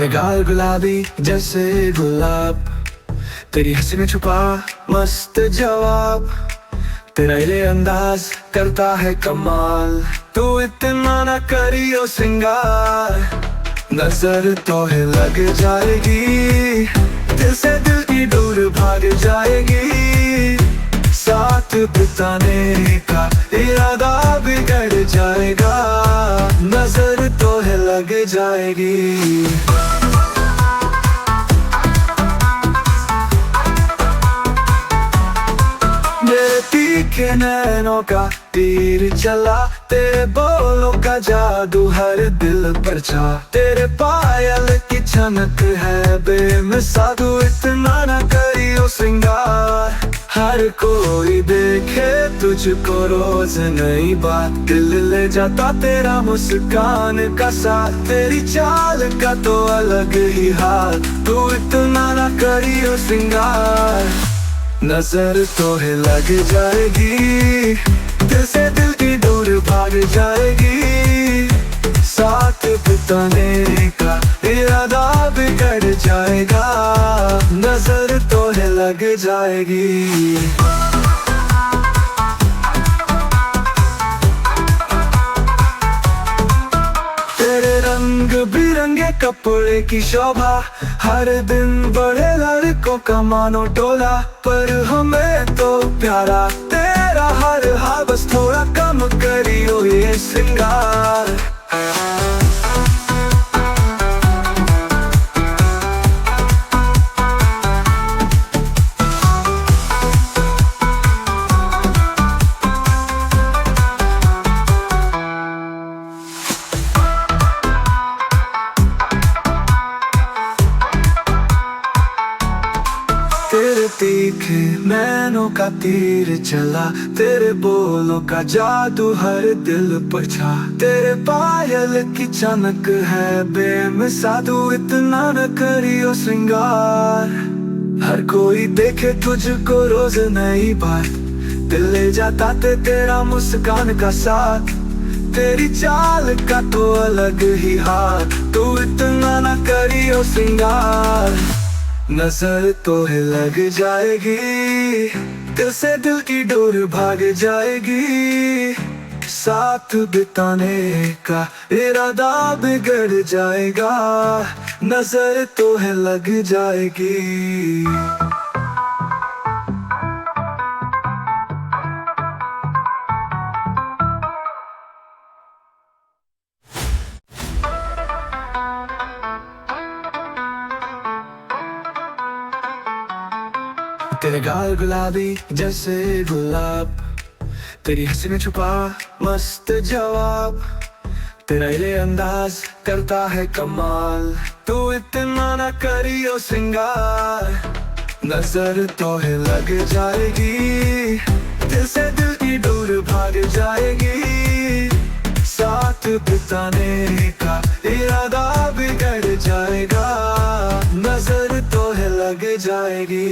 तेरे गाल गुलाबी जैसे गुलाब, तेरी हंसी में छुपा मस्त जवाब, तेरा ये अंदाज करता है कमाल। तू इतना ना करियो सिंगार, नजर तो है लग जाएगी, दिल से दिल की दूर भाग जाएगी। साथ बिताने का इरादा बिगड़ जाएगा, नजर तो है लग जाएगी। मेरे तीखे नैनों का तीर चला, तेरे बोलों का जादू हर दिल पर छा। तेरे पायल की छनक है बेमिसाल, तू इतना ना करियो श्रृंगार। हर कोई देखे तुझको रोज नई बात, दिल ले जाता तेरा मुस्कान का साथ। तेरी चाल का तो अलग ही हाल, तू इतना ना करियो श्रृंगार। नजर तो है लग जाएगी, दिल से दिल की दूर भाग जाएगी। साथ बिताने का इरादा बिगड़ जाएगा, नजर तो है लग जाएगी। तेरे रंग बिरंगे कपड़े की शोभा, हर दिन बढ़े लड़कों का मानो टोला। पर हमें तो प्यारा तेरा हर हाल, बस थोड़ा कम करियो ये श्रृंगार। तेरे तीखे नैनों का तीर चला, तेरे बोलों का जादू हर दिल पर छा। तेरे पायल की चमक है बेमिसाल, तू इतना न करियो श्रृंगार। हर कोई देखे तुझको रोज नई बात, दिल ले जाता तेरा मुस्कान का साथ। तेरी चाल का तो अलग ही हाल, तू इतना न करियो श्रृंगार। नजर तो है लग जाएगी, दिल से दिल की डोर भाग जाएगी। साथ बिताने का इरादा बिगड़ जाएगा, नजर तो है लग जाएगी। तेरे गाल गुलाबी जैसे गुलाब, तेरी हंसी में छुपा मस्त जवाब, तेरा ये अंदाज करता है कमाल। तू इतना ना करियो श्रृंगार, नजर तो है लग जाएगी, दिल से दिल की दूर भाग जाएगी। साथ बिताने का इरादा बिगड़ जाएगा, नजर तो है लग जाएगी।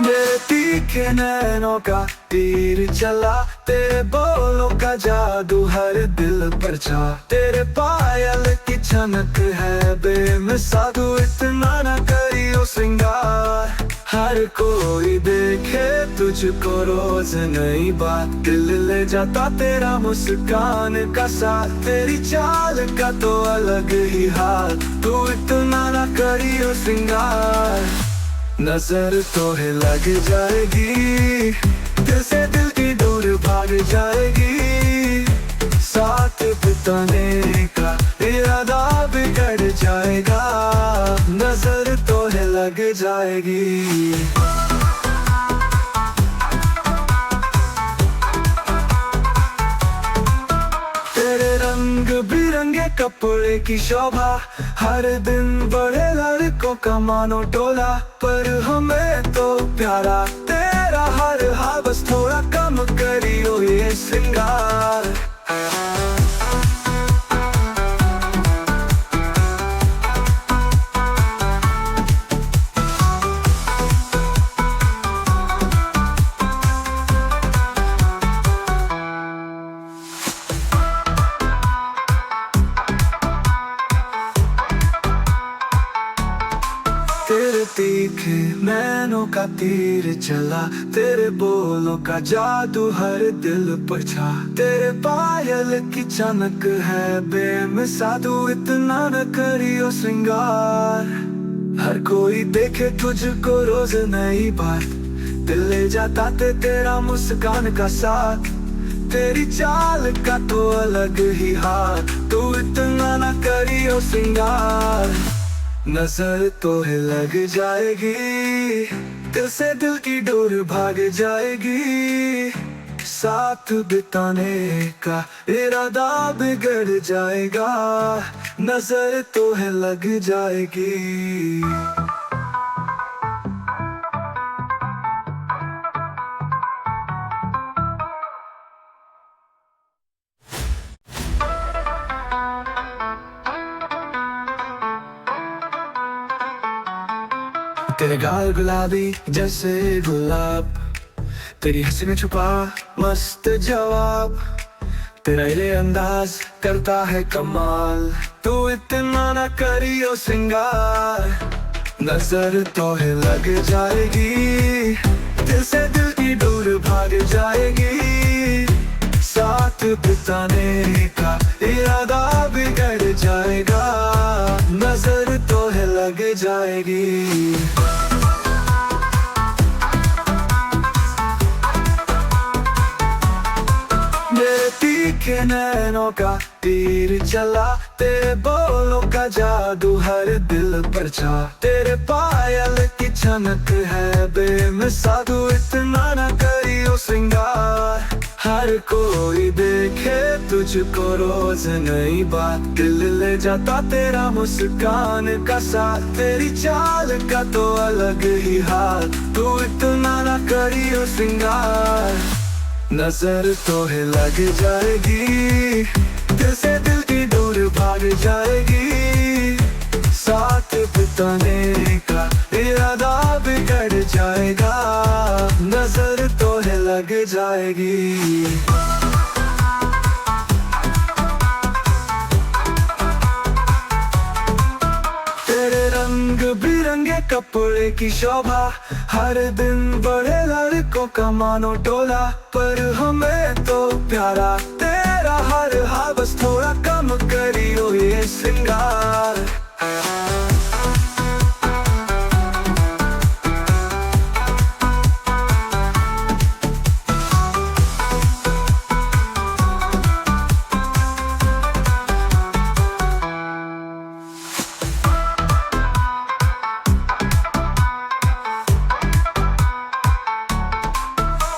मेरे तीखे नैनों का तीर चला, तेरे बोलों का जादू हर दिल पर छा। तेरे पायल की छनक है बेमिसाल, तू इतना ना करियो श्रृंगार। हर कोई देखे तुझको रोज नई बात, दिल ले जाता तेरा मुस्कान का साथ। तेरी चाल का तो अलग ही हाल, तू इतना ना करियो श्रृंगार। नजर तो है लग जाएगी, दिल से दिल की दूर भाग जाएगी। साथ बिताने का इरादा बिगड़ जाएगा, नजर तो है लग जाएगी। तेरे रंग बिरंगे कपड़े की शोभा, हर दिन बढ़े लड़कों का मानो टोला। पर हमें तो प्यारा तेरा हर हाल, बस थोड़ा कम करियो ये श्रृंगार। तेरे तीखे नैनों का तीर चला, तेरे बोलों का जादू हर दिल पर छा। तेरे पायल की चमक है बेमिसाल, तू इतना न करियो श्रृंगार। हर कोई देखे तुझको रोज नई बात, दिल ले जाता तेरा मुस्कान का साथ। तेरी चाल का तो अलग ही हाथ, तू इतना न करियो श्रृंगार। नजर तो है लग जाएगी, दिल से दिल की डोर भाग जाएगी। साथ बिताने का इरादा बिगड़ जाएगा, नजर तो है लग जाएगी। तेरे गाल गुलाबी जैसे गुलाब, तेरी हंसी में छुपा मस्त जवाब। तेरा ये अंदाज करता है कमाल, तू इतना न करियो श्रृंगार। नजर तो है लग जाएगी, दिल से दिल की दूर भाग जाएगी। साथ बिताने का इरादा बिगड़ जाएगा, नजर तो है लग जाएगी। मेरे तीखे नैनों का तीर चला, तेरे बोलों का जादू हर दिल पर छा। तेरे पायल की चमक है बेमिसाल, तू इतना न करियो श्रृंगार। हर कोई देखे तुझको रोज नई बात, दिल ले जाता तेरा मुस्कान का साथ। तेरी चाल का तो अलग ही हाल, तू इतना न करियो श्रृंगार। नजर तो है लग जाएगी, दिल से दिल की दूर भाग जाएगी। साथ बिताने का इरादा बिगड़ जाएगा, नजर तो है लग जाएगी। तेरे रंग बिरंगे कपड़े की शोभा, हर दिन बड़े लड़कों का मानो टोला। पर हमें तो प्यारा तेरा हर हाल, बस थोड़ा कम करियो ये श्रृंगार।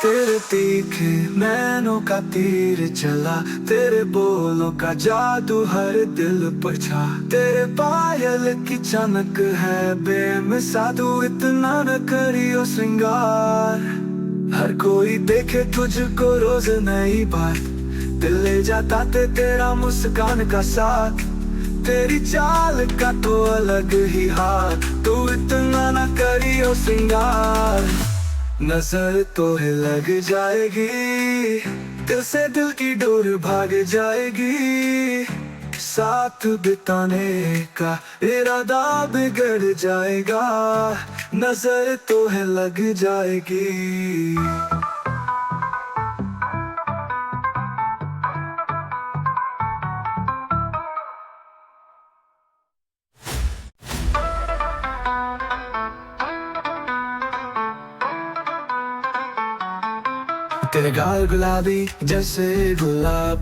तेरे तीखे नैनों का तीर चला, तेरे बोलों का जादू हर दिल पर छा। तेरे पायल की चमक है बेमिसाल, तू इतना न करियो श्रृंगार। हर कोई देखे तुझको रोज नई बात, दिल ले जाता तेरा मुस्कान का साथ। तेरी चाल का तो अलग ही हाथ, तू इतना न करियो श्रृंगार। नजर तो है लग जाएगी, दिल से दिल की डोर भाग जाएगी। साथ बिताने का इरादा बिगड़ जाएगा, नजर तो है लग जाएगी। तेरे गाल गुलाबी जैसे गुलाब,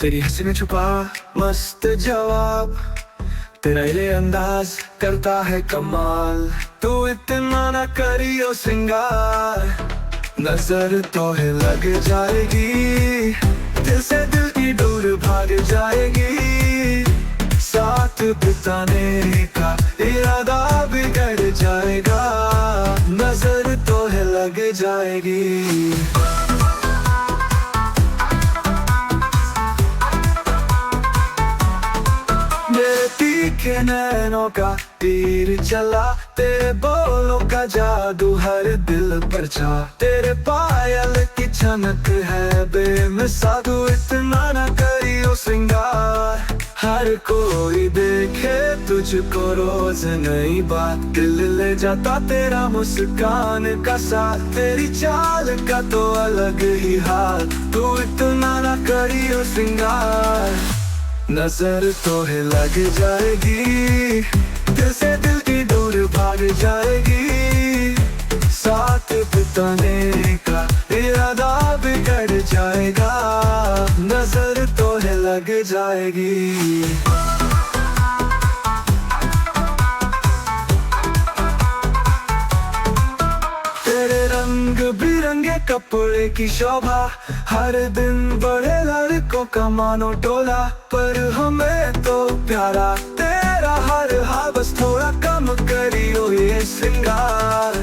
तेरी हंसी में छुपा मस्त जवाब। तेरा ये अंदाज करता है कमाल, तू इतना न करियो श्रृंगार। नजर तो है लग जाएगी, दिल से दिल की दूर भाग जाएगी। साथ बिताने का इरादा बिगड़ जाएगा, नजर तो है लग जाएगी। मेरे तीखे नैनों का तीर चला, तेरे बोलों का जादू हर दिल पर छा। तेरे पायल की चमक है बेमिसाल, तू इतना न करियो श्रृंगार। हर कोई देखे तुझको रोज नई बात, दिल ले जाता तेरा मुस्कान का साथ, तेरी चाल का तो अलग ही हाल, तू इतना ना करियो श्रृंगार। नजर तो है लग जाएगी, दिल से दिल की दूर भाग जाएगी, साथ बिताने का इरादा बिगड़ जाएगा, नजर तो है लग जाएगी। तेरे रंग बिरंगे कपड़े की शोभा, हर दिन बड़े लड़कों का मानो टोला, पर हमें तो प्यारा तेरा हर हाल, बस थोड़ा कम करियो ये श्रृंगार।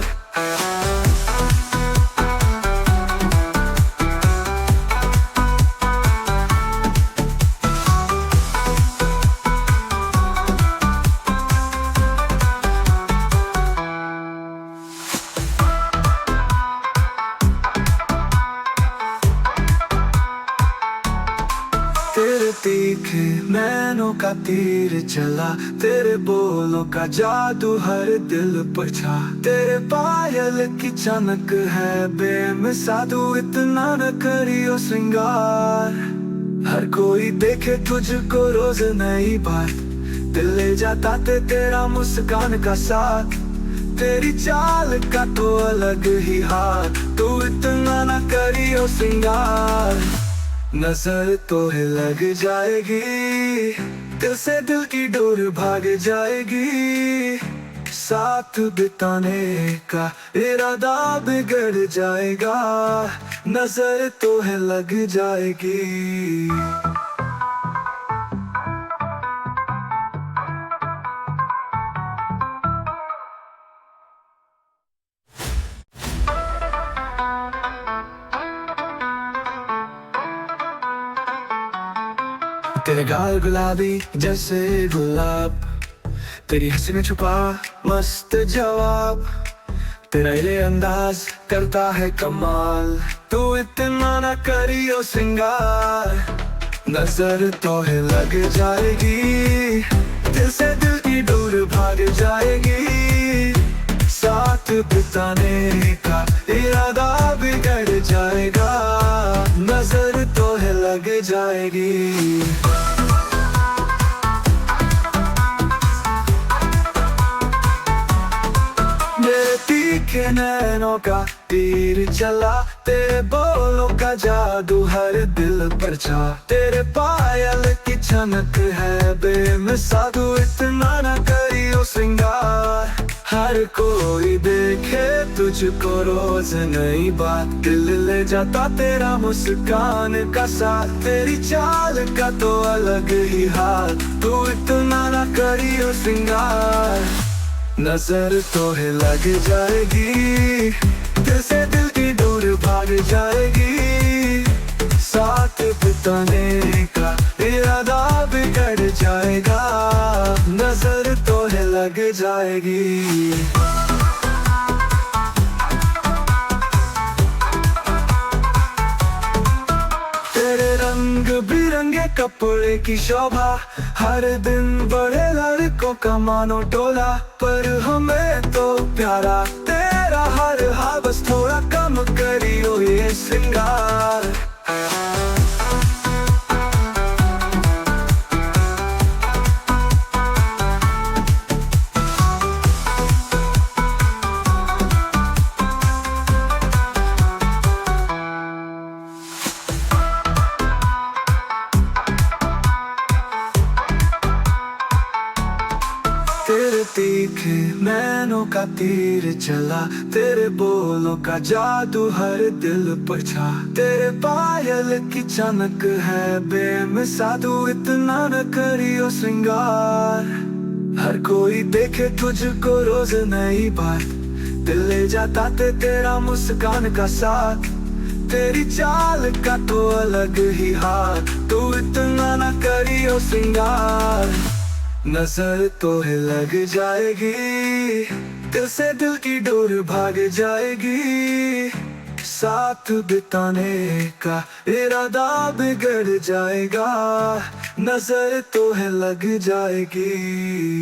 तेरे तीखे नैनों का तीर चला, तेरे बोलों का जादू हर दिल पर छा, तेरे पायल की चमक है बेमिसाल, तू इतना न करियो श्रृंगार। हर कोई देखे तुझको रोज नई बात, दिल ले जाता तेरा मुस्कान का साथ, तेरी चाल का तो अलग ही हाल, तू इतना न करियो श्रृंगार। नजर तो है लग जाएगी, दिल से दिल की डोर भाग जाएगी, साथ बिताने का इरादा बिगड़ जाएगा, नजर तो है लग जाएगी। तेरे गाल गुलाबी जैसे गुलाब, तेरी हंसी में छुपा मस्त जवाब, तेरा ये अंदाज करता है कमाल, तू इतना ना करियो श्रृंगार। नजर तो है लग जाएगी, दिल से दिल की दूर भाग जाएगी, साथ बिताने का इरादा बिगड़ जाएगा, नजर तो है लग जाएगी। मेरे तीखे नैनों का तीर चला, तेरे बोलों का जादू हर दिल पर छा, तेरे पायल की चमक है बेमिसाल, तू इतना न करियो श्रृंगार। हर कोई देखे तुझको रोज नई बात, दिल ले जाता तेरा मुस्कान का साथ, तेरी चाल का तो अलग ही हाल, तू इतना न करियो श्रृंगार। नजर तो है लग जाएगी, दिल से दिल की दूर भाग जाएगी, साथ बिताने का इरादा बिगड़ जाएगा, नजर तो है लग जाएगी। तेरे रंग बिरंगे कपड़े की शोभा, हर दिन बड़े लड़कों का मानो टोला, पर हमें तो प्यारा तेरा हर हाल, बस थोड़ा कम करियो ये श्रृंगार। तेरे तीखे नैनों का तीर चला, तेरे बोलों का जादू हर दिल पर छा, तेरे पायल की चमक है बेमिसाल, तू इतना न करियो श्रृंगार। हर कोई देखे तुझको रोज नई बात, दिल ले जाता तेरा मुस्कान का साथ, तेरी चाल का तो अलग ही हाल, तू इतना न करियो श्रृंगार। नजर तो है लग जाएगी, दिल से दिल की डोर भाग जाएगी, साथ बिताने का इरादा बिगड़ जाएगा, नजर तो है लग जाएगी।